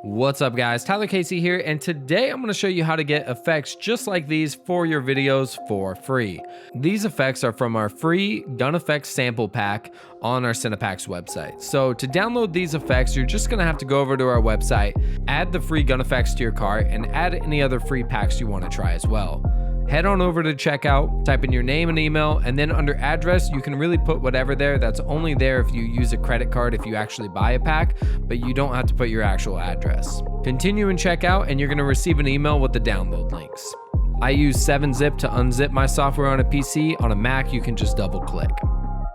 What's up guys, Tyler Casey here, and today I'm going to show you how to get effects just like these for your videos for free. These effects are from our free gun effects sample pack on our Cinepacks website. So to download these effects, you're just going to have to go over to our website, add the free gun effects to your cart, and add any other free packs you want to try as well. Head on over to checkout, type in your name and email, and then under address, you can really put whatever there. That's only there if you use a credit card if you actually buy a pack, but you don't have to put your actual address. Continue and checkout, and you're gonna receive an email with the download links. I use 7-Zip to unzip my software on a PC. On a Mac, you can just double click.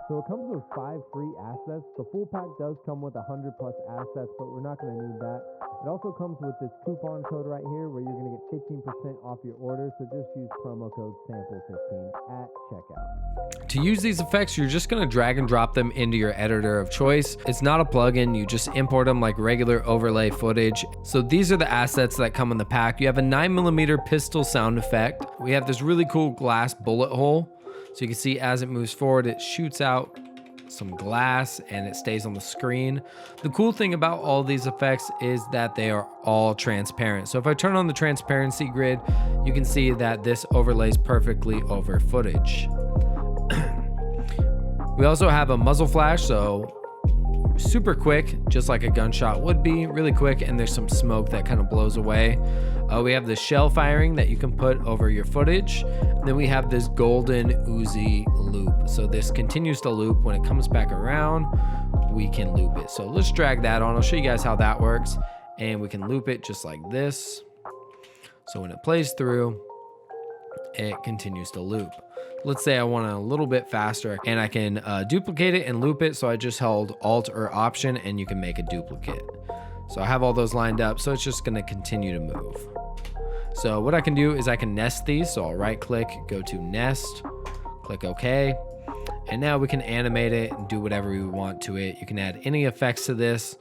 So it comes with 5 free assets. The full pack does come with 100+ assets, but we're not going to need that. It also comes with this coupon code right here where you're going to get 15% off your order. So just use promo code SAMPLE15 at checkout. To use these effects, you're just going to drag and drop them into your editor of choice. It's not a plugin. You just import them like regular overlay footage. So these are the assets that come in the pack. You have a 9mm pistol sound effect. We have this really cool glass bullet hole. So you can see as it moves forward, it shoots out some glass and it stays on the screen. The cool thing about all these effects is that they are all transparent. So if I turn on the transparency grid, you can see that this overlays perfectly over footage. We also have a muzzle flash, so super quick, just like a gunshot would be, really quick, and there's some smoke that kind of blows away. We have the shell firing that you can put over your footage. Then we have this golden Uzi loop. So this continues to loop. When it comes back around, we can loop it. So let's drag that on. I'll show you guys how that works. And we can loop it just like this. So when it plays through, it continues to loop. Let's say I want it a little bit faster, and I can duplicate it and loop it. So I just held Alt or Option, and you can make a duplicate. So I have all those lined up, so it's just gonna continue to move. So what I can do is I can nest these. So I'll right click, go to nest, click OK. And now we can animate it and do whatever we want to it. You can add any effects to this.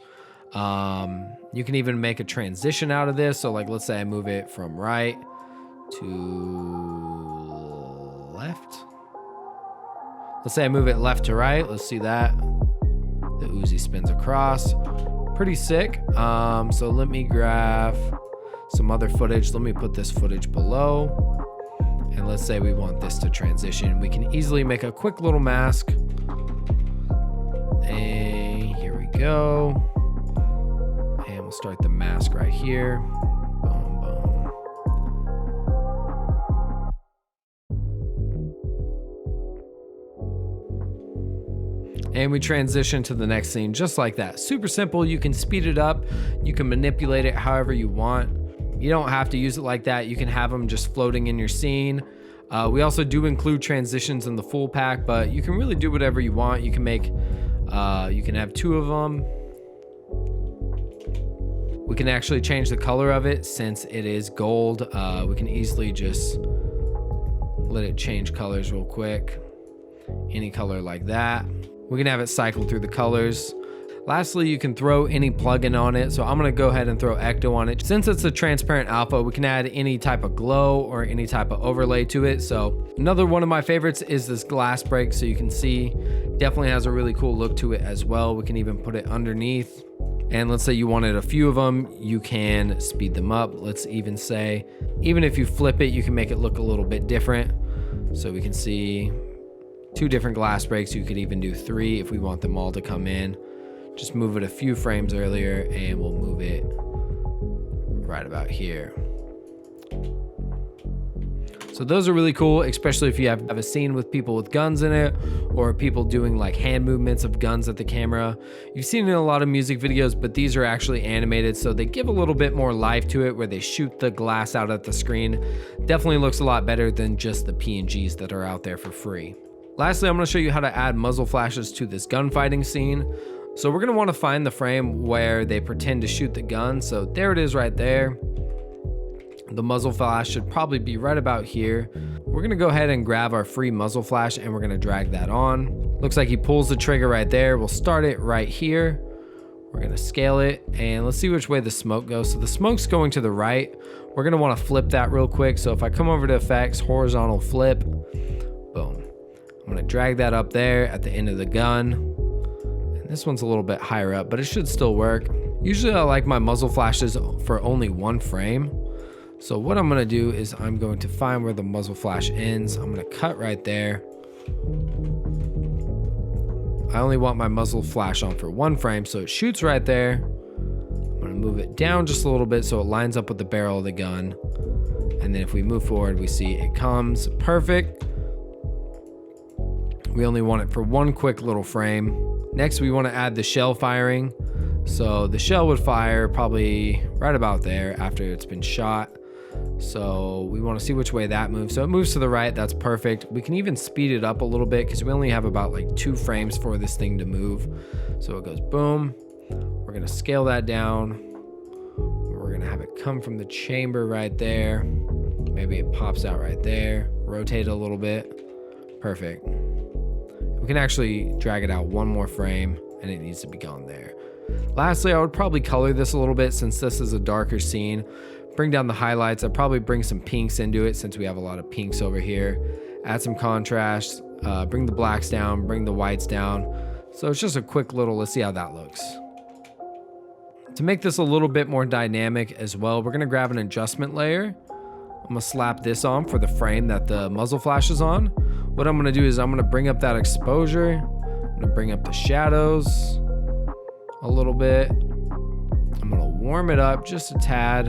You can even make a transition out of this. So like, let's say I move it from right to left. Let's say I move it left to right. Let's see that. The Uzi spins across. Pretty sick. So let me grab some other footage. Let me put this footage below. And let's say we want this to transition. We can easily make a quick little mask. And here we go. And we'll start the mask right here. Boom, boom. And we transition to the next scene just like that. Super simple. You can speed it up. You can manipulate it however you want. You don't have to use it like that. You can have them just floating in your scene. We also do include transitions in the full pack, but you can really do whatever you want. You can make, you can have 2 of them. We can actually change the color of it since it is gold. We can easily just let it change colors real quick. Any color like that. We can have it cycle through the colors. Lastly, you can throw any plugin on it. So I'm gonna go ahead and throw Ecto on it. Since it's a transparent alpha, we can add any type of glow or any type of overlay to it. So another one of my favorites is this glass break. So you can see, definitely has a really cool look to it as well. We can even put it underneath. And let's say you wanted a few of them, you can speed them up. Let's even say, even if you flip it, you can make it look a little bit different. So we can see 2 different glass breaks. You could even do 3 if we want them all to come in. Just move it a few frames earlier and we'll move it right about here. So those are really cool, especially if you have a scene with people with guns in it or people doing like hand movements of guns at the camera. You've seen it in a lot of music videos, but these are actually animated, so they give a little bit more life to it where they shoot the glass out at the screen. Definitely looks a lot better than just the PNGs that are out there for free. Lastly, I'm going to show you how to add muzzle flashes to this gunfighting scene. So we're going to want to find the frame where they pretend to shoot the gun. So there it is right there. The muzzle flash should probably be right about here. We're going to go ahead and grab our free muzzle flash and we're going to drag that on. Looks like he pulls the trigger right there. We'll start it right here. We're going to scale it and let's see which way the smoke goes. So the smoke's going to the right. We're going to want to flip that real quick. So if I come over to effects, horizontal flip, boom. I'm going to drag that up there at the end of the gun. This one's a little bit higher up, but it should still work. Usually I like my muzzle flashes for only one frame. So what I'm gonna do is I'm going to find where the muzzle flash ends. I'm gonna cut right there. I only want my muzzle flash on for one frame, so it shoots right there. I'm gonna move it down just a little bit so it lines up with the barrel of the gun. And then if we move forward, we see it comes perfect. We only want it for one quick little frame. Next, we want to add the shell firing. So the shell would fire probably right about there after it's been shot. So we want to see which way that moves. So it moves to the right, that's perfect. We can even speed it up a little bit because we only have about like 2 frames for this thing to move. So it goes boom. We're gonna scale that down. We're gonna have it come from the chamber right there. Maybe it pops out right there. Rotate it a little bit. Perfect. We can actually drag it out one more frame and it needs to be gone there. Lastly, I would probably color this a little bit since this is a darker scene. Bring down the highlights. I'd probably bring some pinks into it since we have a lot of pinks over here. Add some contrast. Bring the blacks down. Bring the whites down. So it's just a quick little, let's see how that looks. To make this a little bit more dynamic as well, we're going to grab an adjustment layer. I'm going to slap this on for the frame that the muzzle flash is on. What I'm going to do is I'm going to bring up that exposure. I'm going to bring up the shadows a little bit. I'm going to warm it up just a tad.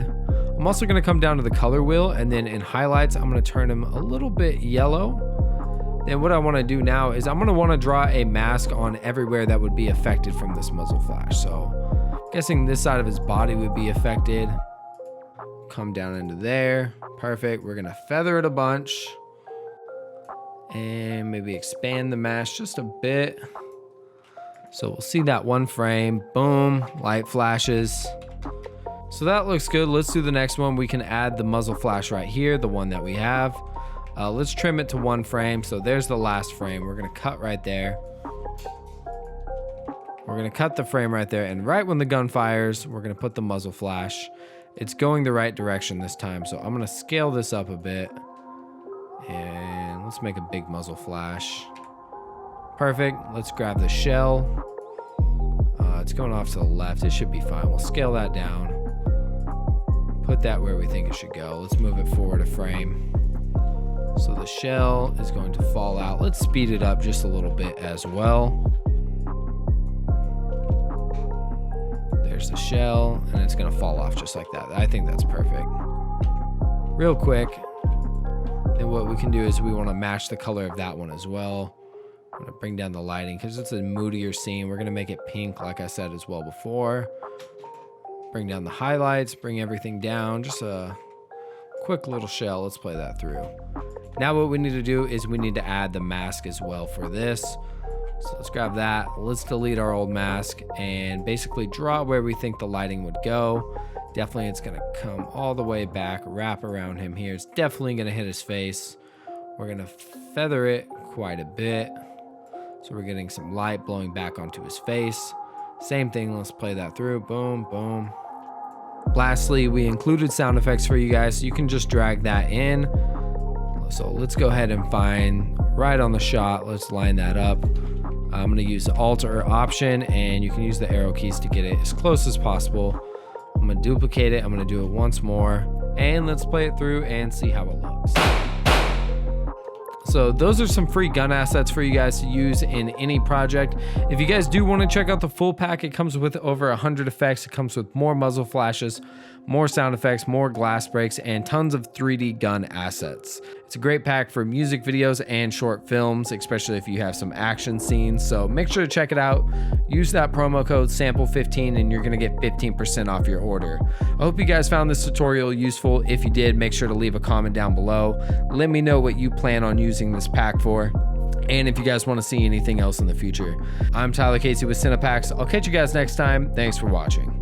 I'm also going to come down to the color wheel, and then in highlights, I'm going to turn them a little bit yellow. Then what I want to do now is I'm going to want to draw a mask on everywhere that would be affected from this muzzle flash. So I'm guessing this side of his body would be affected. Come down into there. Perfect. We're going to feather it a bunch and maybe expand the mask just a bit. So we'll see that one frame. Boom, light flashes. So that looks good. Let's do the next one. We can add the muzzle flash right here, the one that we have. Let's trim it to one frame. So there's the last frame. We're going to cut right there. We're going to cut the frame right there. And right when the gun fires, we're going to put the muzzle flash. It's going the right direction this time. So I'm going to scale this up a bit. And let's make a big muzzle flash. Perfect. Let's grab the shell. It's going off to the left. It should be fine. We'll scale that down. Put that where we think it should go. Let's move it forward a frame. So the shell is going to fall out. Let's speed it up just a little bit as well. There's the shell, and it's going to fall off just like that. I think that's perfect. Real quick, then what we can do is we want to match the color of that one as well. I'm going to bring down the lighting because it's a moodier scene. We're going to make it pink, like I said as well before. Bring down the highlights, bring everything down. Just a quick little shell. Let's play that through. Now what we need to do is we need to add the mask as well for this. So let's grab that. Let's delete our old mask and basically draw where we think the lighting would go. Definitely it's going to come all the way back, wrap around him here. It's definitely going to hit his face. We're going to feather it quite a bit. So we're getting some light blowing back onto his face. Same thing, let's play that through. Boom, boom. Lastly, we included sound effects for you guys, so you can just drag that in. So let's go ahead and find right on the shot. Let's line that up. I'm going to use the Alt or Option, and you can use the arrow keys to get it as close as possible. I'm going to duplicate it. I'm going to do it once more, and let's play it through and see how it looks. So those are some free gun assets for you guys to use in any project. If you guys do want to check out the full pack, it comes with over 100 effects. It comes with more muzzle flashes, more sound effects, more glass breaks, and tons of 3D gun assets. It's a great pack for music videos and short films, especially if you have some action scenes. So make sure to check it out. Use that promo code SAMPLE15 and you're going to get 15% off your order. I hope you guys found this tutorial useful. If you did, make sure to leave a comment down below. Let me know what you plan on using this pack for, and if you guys want to see anything else in the future. I'm Tyler Casey with Cinepacks. I'll catch you guys next time. Thanks for watching.